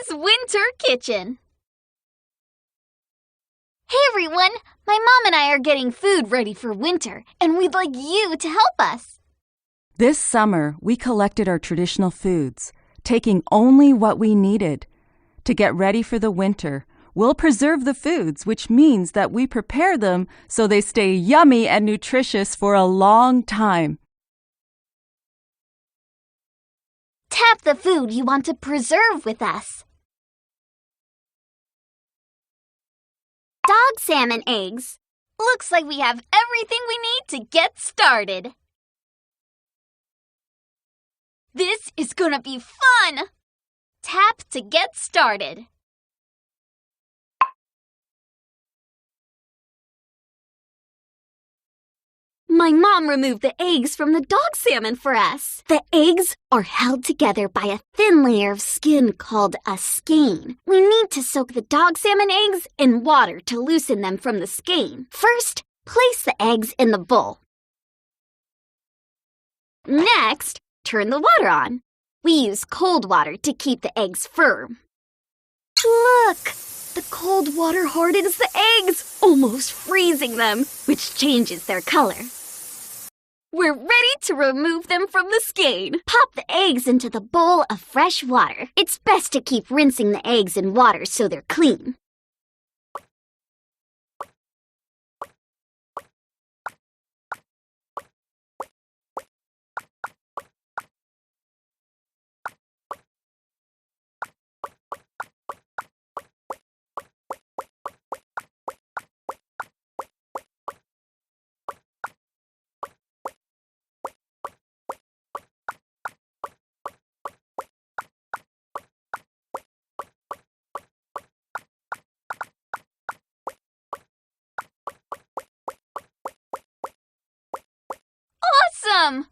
Zakis' Winter Kitchen. Hey everyone! My mom and I are getting food ready for winter, and we'd like you to help us. This summer, we collected our traditional foods, taking only what we needed. To get ready for the winter, we'll preserve the foods, which means that we prepare them so they stay yummy and nutritious for a long time. Tap the food you want to preserve with us. Dog salmon eggs. Looks like we have everything we need to get started. This is gonna be fun! Tap to get started. My mom removed the eggs from the dog salmon for us. The eggs are held together by a thin layer of skin called a skein. We need to soak the dog salmon eggs in water to loosen them from the skein. First, place the eggs in the bowl. Next, turn the water on. We use cold water to keep the eggs firm. Look! The cold water hardens the eggs, almost freezing them, which changes their color. We're ready to remove them from the skein. Pop the eggs into the bowl of fresh water. It's best to keep rinsing the eggs in water so they're clean. Awesome!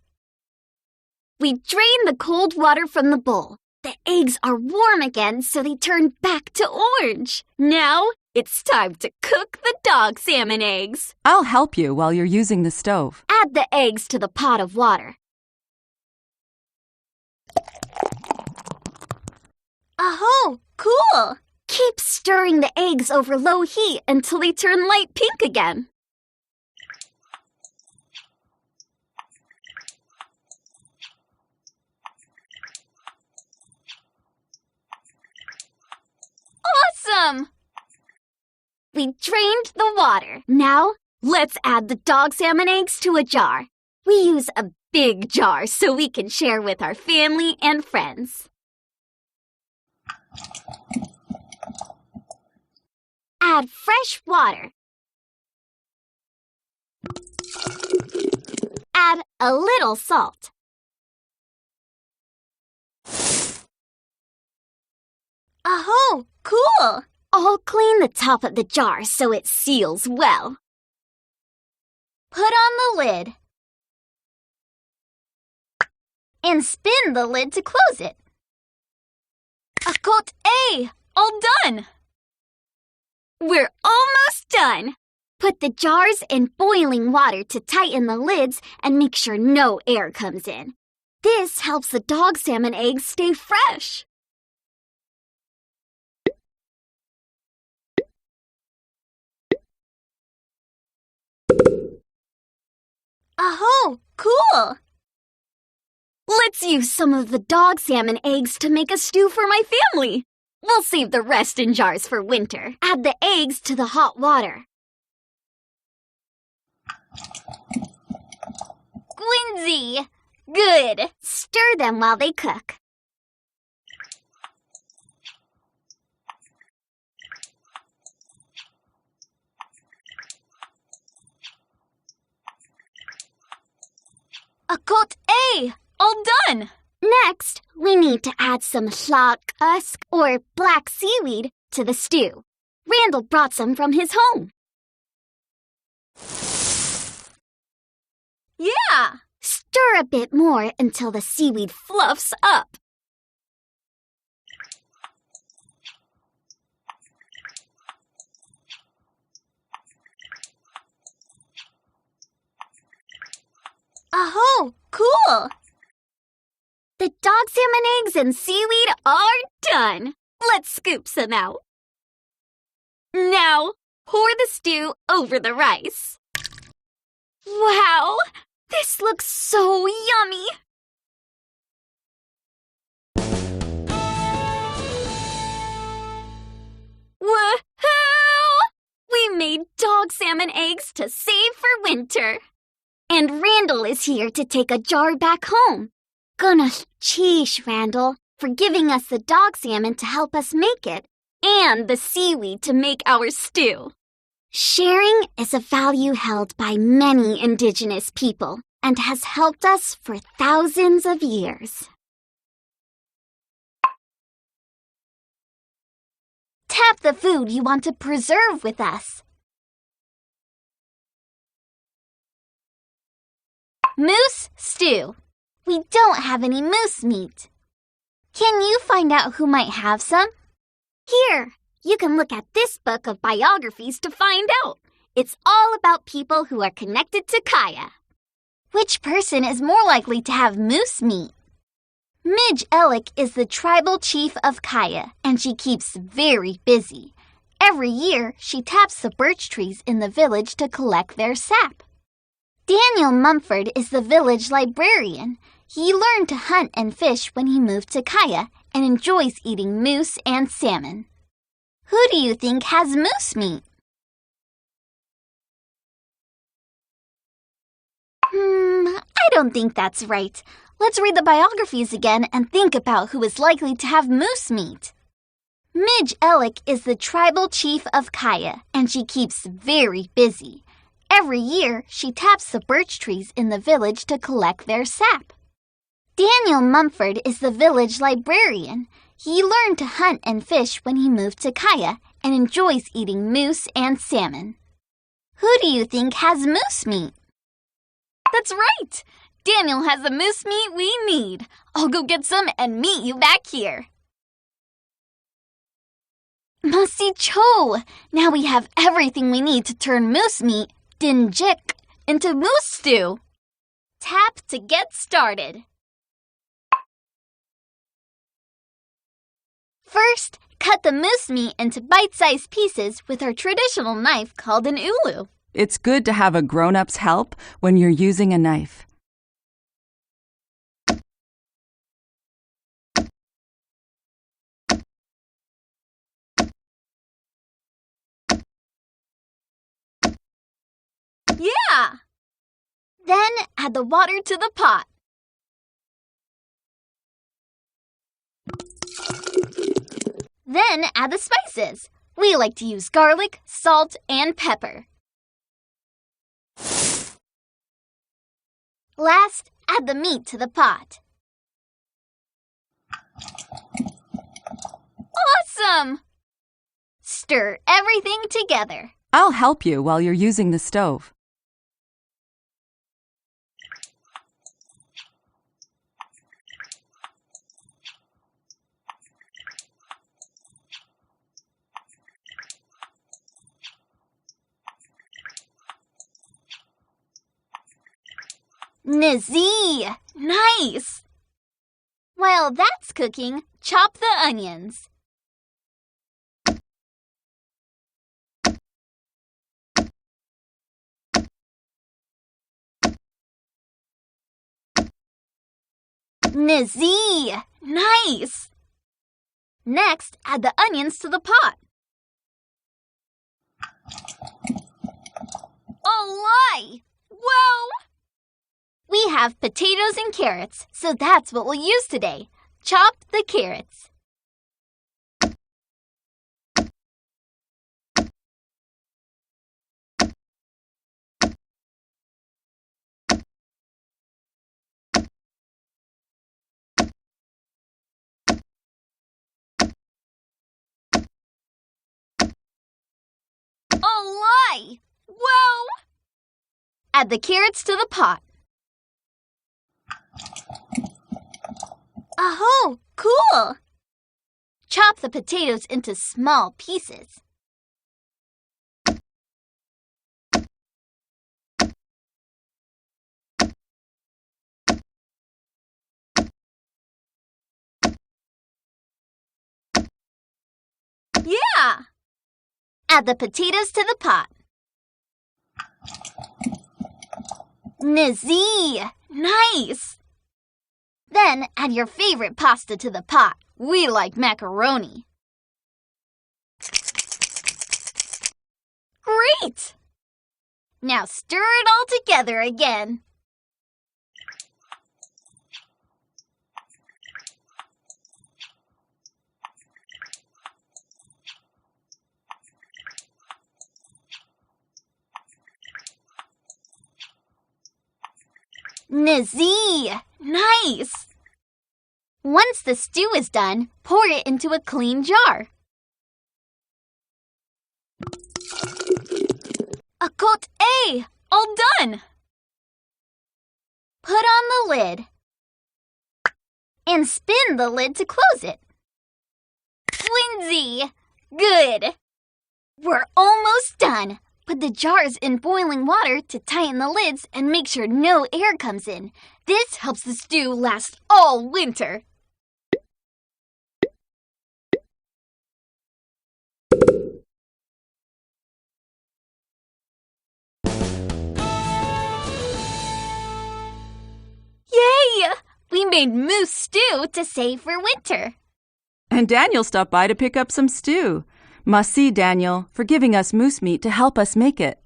We drain the cold water from the bowl. The eggs are warm again, so they turn back to orange. Now, it's time to cook the dog salmon eggs. I'll help you while you're using the stove. Add the eggs to the pot of water. Oh, cool! Keep stirring the eggs over low heat until they turn light pink again. Awesome! We drained the water. Now, let's add the dog salmon eggs to a jar. We use a big jar so we can share with our family and friends. Add fresh water. Add a little salt. Oh, cool! I'll clean the top of the jar so it seals well. Put on the lid. And spin the lid to close it. All done! We're almost done! Put the jars in boiling water to tighten the lids and make sure no air comes in. This helps the dog salmon eggs stay fresh. Oh, cool! Let's use some of the dog salmon eggs to make a stew for my family. We'll save the rest in jars for winter. Add the eggs to the hot water. Squinzy! Good! Stir them while they cook. All done! Next, we need to add some Zakis, or black seaweed, to the stew. Randall brought some from his home. Yeah! Stir a bit more until the seaweed fluffs up. Oh, cool! The dog salmon eggs and seaweed are done! Let's scoop some out. Now, pour the stew over the rice. Wow! This looks so yummy! Woohoo! We made dog salmon eggs to save for winter. And Randall is here to take a jar back home. Goodness, sheesh, Randall, for giving us the dog salmon to help us make it, and the seaweed to make our stew. Sharing is a value held by many Indigenous people and has helped us for thousands of years. Tap the food you want to preserve with us. Moose stew. We don't have any moose meat. Can you find out who might have some? Here, you can look at this book of biographies to find out. It's all about people who are connected to Kaya. Which person is more likely to have moose meat? Midge Ellick is the tribal chief of Kaya, and she keeps very busy. Every year, she taps the birch trees in the village to collect their sap. Daniel Mumford is the village librarian. He learned to hunt and fish when he moved to Kaya and enjoys eating moose and salmon. Who do you think has moose meat? I don't think that's right. Let's read the biographies again and think about who is likely to have moose meat. Midge Ellick is the tribal chief of Kaya, and she keeps very busy. Every year, she taps the birch trees in the village to collect their sap. Daniel Mumford is the village librarian. He learned to hunt and fish when he moved to Kaya and enjoys eating moose and salmon. Who do you think has moose meat? That's right! Daniel has the moose meat we need. I'll go get some and meet you back here. Masi Cho! Now we have everything we need to turn moose meat, dinjik, into moose stew. Tap to get started. First, cut the moose meat into bite-sized pieces with our traditional knife called an ulu. It's good to have a grown-up's help when you're using a knife. Yeah! Then add the water to the pot. Then add the spices. We like to use garlic, salt, and pepper. Last, add the meat to the pot. Awesome! Stir everything together. I'll help you while you're using the stove. Nazi! Nice! While that's cooking, chop the onions. Nazi! Nice! Next, add the onions to the pot. Oh, lie! Whoa! We have potatoes and carrots, so that's what we'll use today. Chop the carrots. Oh, lie! Whoa! Add the carrots to the pot. Oh, cool! Chop the potatoes into small pieces. Add the potatoes to the pot. Nizzy! Nice! Then add your favorite pasta to the pot. We like macaroni. Great! Now stir it all together again. Nizzy! Nice! Once the stew is done, pour it into a clean jar. Akot A! All done! Put on the lid and spin the lid to close it. Flimsy! Good! We're almost done. Put the jars in boiling water to tighten the lids and make sure no air comes in. This helps the stew last all winter. Yay! We made moose stew to save for winter. And Daniel stopped by to pick up some stew. Merci, Daniel, for giving us moose meat to help us make it.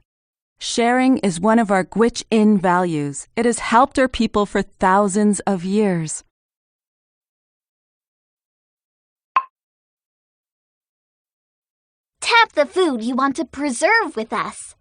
Sharing is one of our Gwich'in values. It has helped our people for thousands of years. Tap the food you want to preserve with us.